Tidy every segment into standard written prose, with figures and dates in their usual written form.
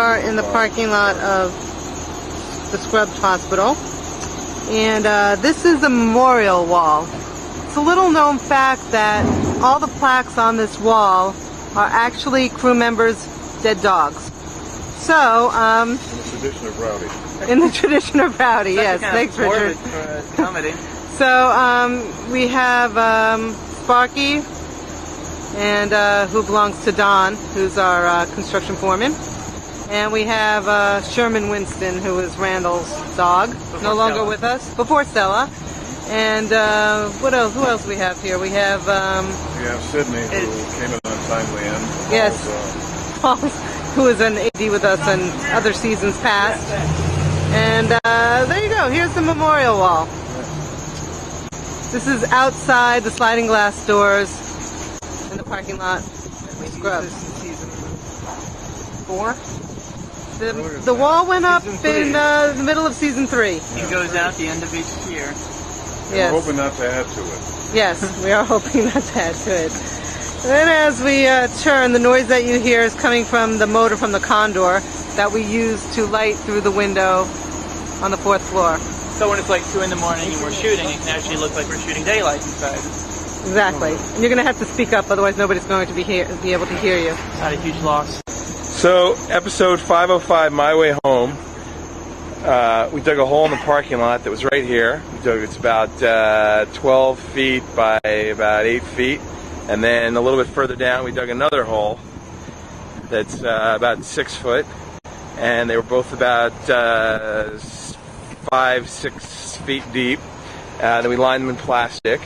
are in the parking lot of the Scrubbed Hospital, and this is the memorial wall. It's a little known fact that all the plaques on this wall are actually crew members' dead dogs. So, in the tradition of Rowdy. In the tradition of Rowdy, yes. Thanks, Richard. For comedy. So, we have Sparky, and who belongs to Don, who's our construction foreman. And we have Sherman Winston, who is Randall's dog, no longer with us, before Stella. And what else? Who else we have here? We have Sydney, who came in on timely end. Yes, Paul, who is an AD with us in other seasons past. And there you go. Here's the memorial wall. This is outside the sliding glass doors in the parking lot. Scrub. Season 4. The wall went up in the middle of season 3. It goes out the end of each year. Yes. We're hoping not to add to it. Yes, we are hoping not to add to it. And then as we turn, the noise that you hear is coming from the motor from the Condor that we use to light through the window on the 4th floor. So when it's like 2 in the morning and we're shooting, it can actually look like we're shooting daylight inside. Exactly. And you're going to have to speak up, otherwise nobody's going to be able to hear you. It's not a huge loss. So, episode 505, My Way Home. We dug a hole in the parking lot that was right here. It's about 12 feet by about 8 feet. And then a little bit further down, we dug another hole that's about 6 foot. And they were both about 5-6 feet deep. Then we lined them in plastic.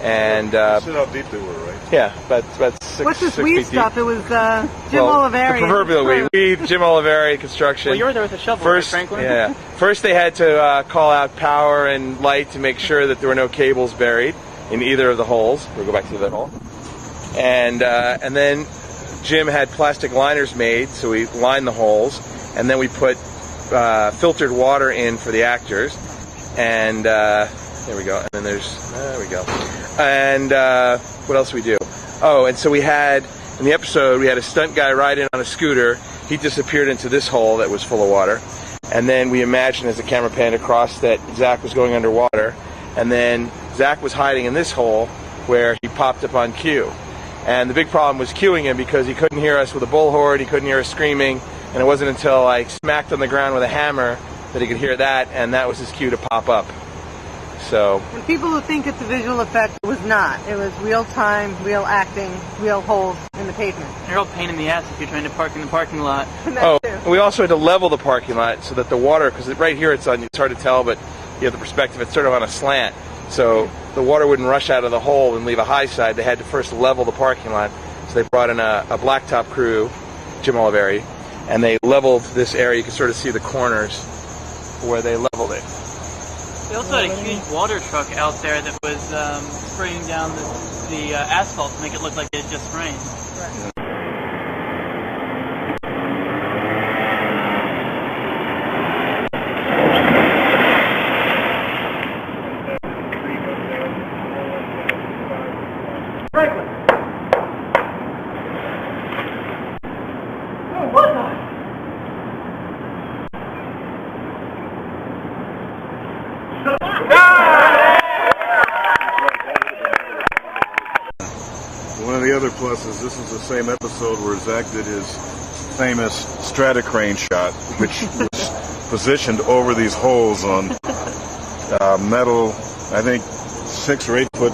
And That's how deep they were, right? Yeah, about 6 What's this 6 weed feet stuff? deep. It was Jim Oliveri. The proverbial weed. Jim Oliveri Construction. Well, you were there with a shovel, First, right, Franklin? Yeah. First, they had to call out power and light to make sure that there were no cables buried in either of the holes. We'll go back to that hole. And then Jim had plastic liners made, so we lined the holes, and then we put filtered water in for the actors. And there we go. And then there we go. And what else did we do? Oh, and so we had, in the episode, we had a stunt guy ride in on a scooter. He disappeared into this hole that was full of water. And then we imagined as the camera panned across that Zach was going underwater. And then Zach was hiding in this hole where he popped up on cue. And the big problem was cueing him because he couldn't hear us with a bullhorn, he couldn't hear us screaming. And it wasn't until I smacked on the ground with a hammer that he could hear that, and that was his cue to pop up. So, And people who think it's a visual effect, it was not. It was real time, real acting, real holes in the pavement. You're all pain in the ass if you're trying to park in the parking lot. We also had to level the parking lot so that the water, because right here it's hard to tell, but you have the perspective, it's sort of on a slant. So the water wouldn't rush out of the hole and leave a high side. They had to first level the parking lot. So they brought in a blacktop crew, Jim Oliveri, and they leveled this area. You can sort of see the corners where they leveled it. They also had a huge water truck out there that was spraying down the asphalt to make it look like it had just rained. Right. Franklin! Oh, what the? One of the other pluses, this is the same episode where Zach did his famous Stratocrane shot, which was positioned over these holes on metal, I think 6 or 8 foot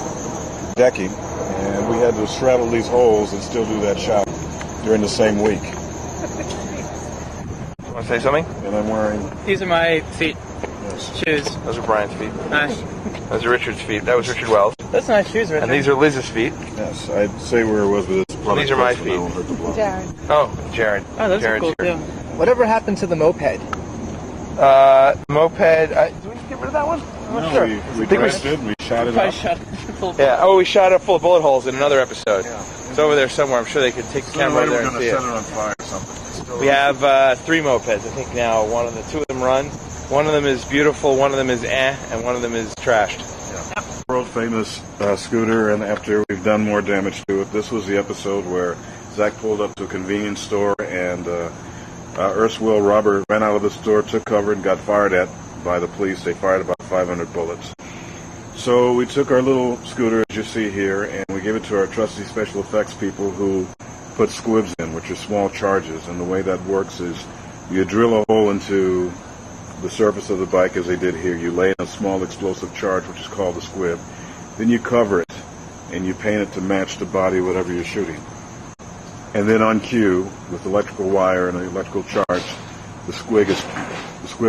decking, and we had to straddle these holes and still do that shot during the same week. Want to say something? And I'm wearing... These are my feet. Yes. Shoes. Those are Brian's feet. Nice. Those are Richard's feet. That was Richard Wells. That's nice shoes right And there. these are Liz's feet. Yes, I'd say where it was, but it's probably These are my close, so I feet. won't hurt the block. Jared. Oh, Jared. Oh, those Jared's are cool here. too. Whatever happened to the moped? Moped. Did we get rid of that one? I'm not No, sure. we crashed it, we shot it Probably up. shot full of Yeah. Oh, we shot it full of bullet holes in another episode. Yeah. It's over there somewhere. I'm sure they could take the Sooner or camera over later there we're and going to see set it. it on fire or something. It's still We have 3 mopeds. I think now. Two of them run. One of them is beautiful. One of them is and one of them is trashed. world famous scooter, and after we've done more damage to it, this was the episode where Zach pulled up to a convenience store and erstwhile robber ran out of the store, took cover, and got fired at by the police. They fired about 500 bullets. So we took our little scooter, as you see here, and we gave it to our trusty special effects people who put squibs in, which are small charges. And the way that works is you drill a hole into the surface of the bike, as they did here. You lay in a small explosive charge, which is called a squib. Then you cover it, and you paint it to match the body of whatever you're shooting. And then on cue, with electrical wire and an electrical charge, the squib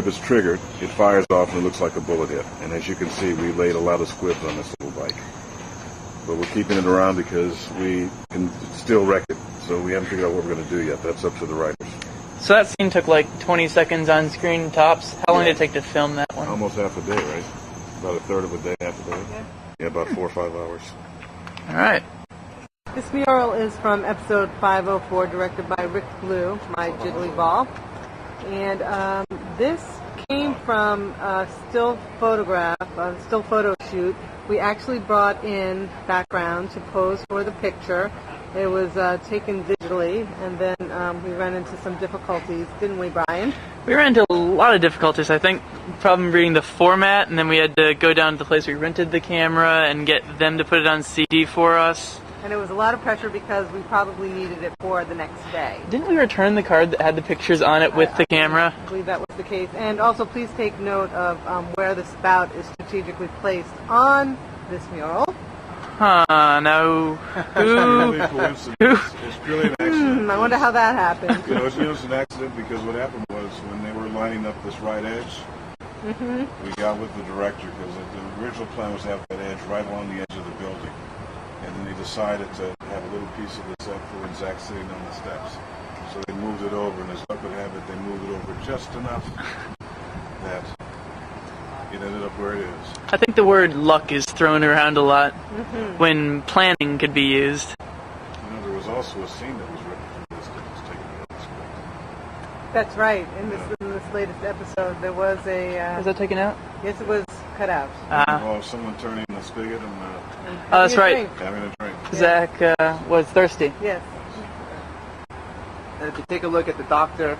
is triggered, it fires off, and it looks like a bullet hit. And as you can see, we laid a lot of squibs on this little bike. But we're keeping it around because we can still wreck it. So we haven't figured out what we're going to do yet. That's up to the writers. So that scene took like 20 seconds on screen tops. How long did it take to film that one? Almost half a day, right? About a third of a day, half a day. Yeah, about 4 or 5 hours. All right. This mural is from episode 504, directed by Rick Blue, my jiggly ball. And this came from a still photo shoot. We actually brought in background to pose for the picture. It was taken digitally, and then we ran into some difficulties, didn't we, Brian? We ran into a lot of difficulties. I think problem reading the format, and then we had to go down to the place we rented the camera and get them to put it on CD for us. And it was a lot of pressure because we probably needed it for the next day. Didn't we return the card that had the pictures on it with the camera? I believe that was the case. And also, please take note of where the spout is strategically placed on this mural. No. It's It's purely an accident. I wonder how that happened. You know, it's an accident because what happened was when they were lining up this right edge, we got with the director because the original plan was to have that edge right along the edge of the building. And then they decided to have a little piece of the set for when Zach's sitting on the steps. So they moved it over, and as luck would have it, they moved it over just enough that it ended up where it is. I think the word luck is thrown around a lot when planning could be used. You know, there was also a scene that was written for this that was taken out of the script. That's right. In this latest episode, there was a... Was that taken out? Yes, it was cut out. It involved someone turning the spigot and Oh, that's right. having a drink. Zach was thirsty. Yes. And if you take a look at the doctor,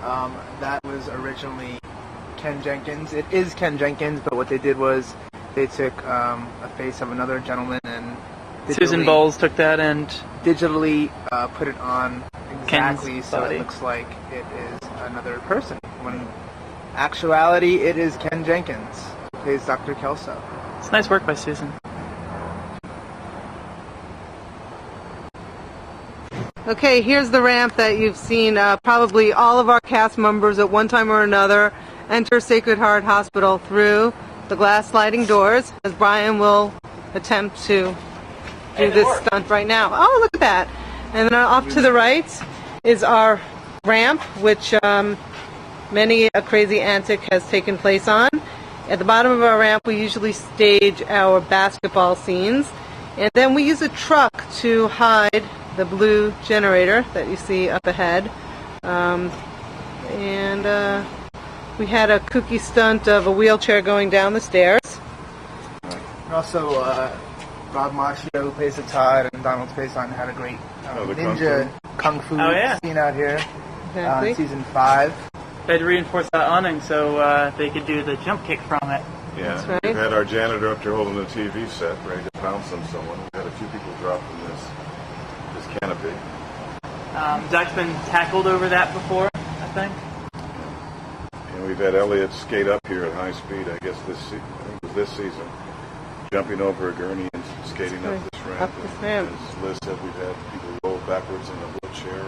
that was originally Ken Jenkins. It is Ken Jenkins, but what they did was they took a face of another gentleman and Susan Bowles took that and digitally put it on exactly Ken's so body. it looks like it is another person. When actuality, it is Ken Jenkins, who plays Dr. Kelso. it's nice work by Susan. Okay, here's the ramp that you've seen probably all of our cast members at one time or another enter Sacred Heart Hospital through the glass sliding doors, as Brian will attempt to do this stunt right now. Oh, look at that. And then off to the right is our ramp, which many a crazy antic has taken place on. At the bottom of our ramp, we usually stage our basketball scenes. And then we use a truck to hide the blue generator that you see up ahead. We had a kooky stunt of a wheelchair going down the stairs. And also, Rob Macchio, who plays the Todd, and Donald Faison had a great the ninja kung fu scene out here Exactly. on season 5. They had to reinforce that awning so they could do the jump kick from it. Yeah, That's right. we've had our janitor up there holding the TV set, ready to bounce on someone. We've had a few people drop from this canopy. Zach's been tackled over that before, I think. And we've had Elliot skate up here at high speed, I guess I think it was this season, jumping over a gurney and skating up this ramp. Up this ramp. And as Liz said, we've had people roll backwards in a wheelchair.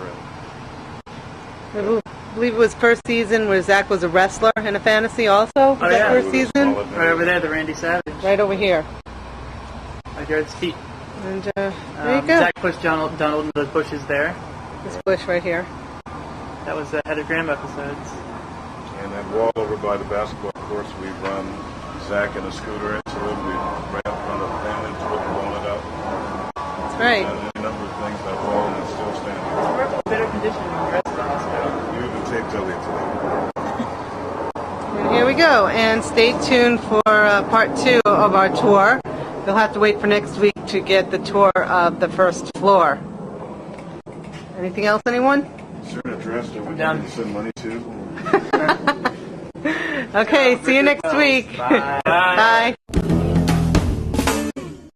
I believe it was first season where Zach was a wrestler in a fantasy also. Was that yeah. first With a season? small- Right over there, the Randy Savage. Right over here. Right there at his feet. And there you go. Zach pushed Donald into the bushes there. This bush right here. That was the Head of Graham episodes. And that wall over by the basketball courts, we've run Zach in a scooter into it. We ran up front of the fan into it, blown it up. That's right. And a number of things that wall and it's still standing. We're in better condition than the rest of the hospital. You even taped Elliot today. And here we go. And stay tuned for part 2 of our tour. You'll have to wait for next week to get the tour of the first floor. Anything else, anyone? Is there an address that we down. can send money to? Okay, see you next week. Bye. Bye.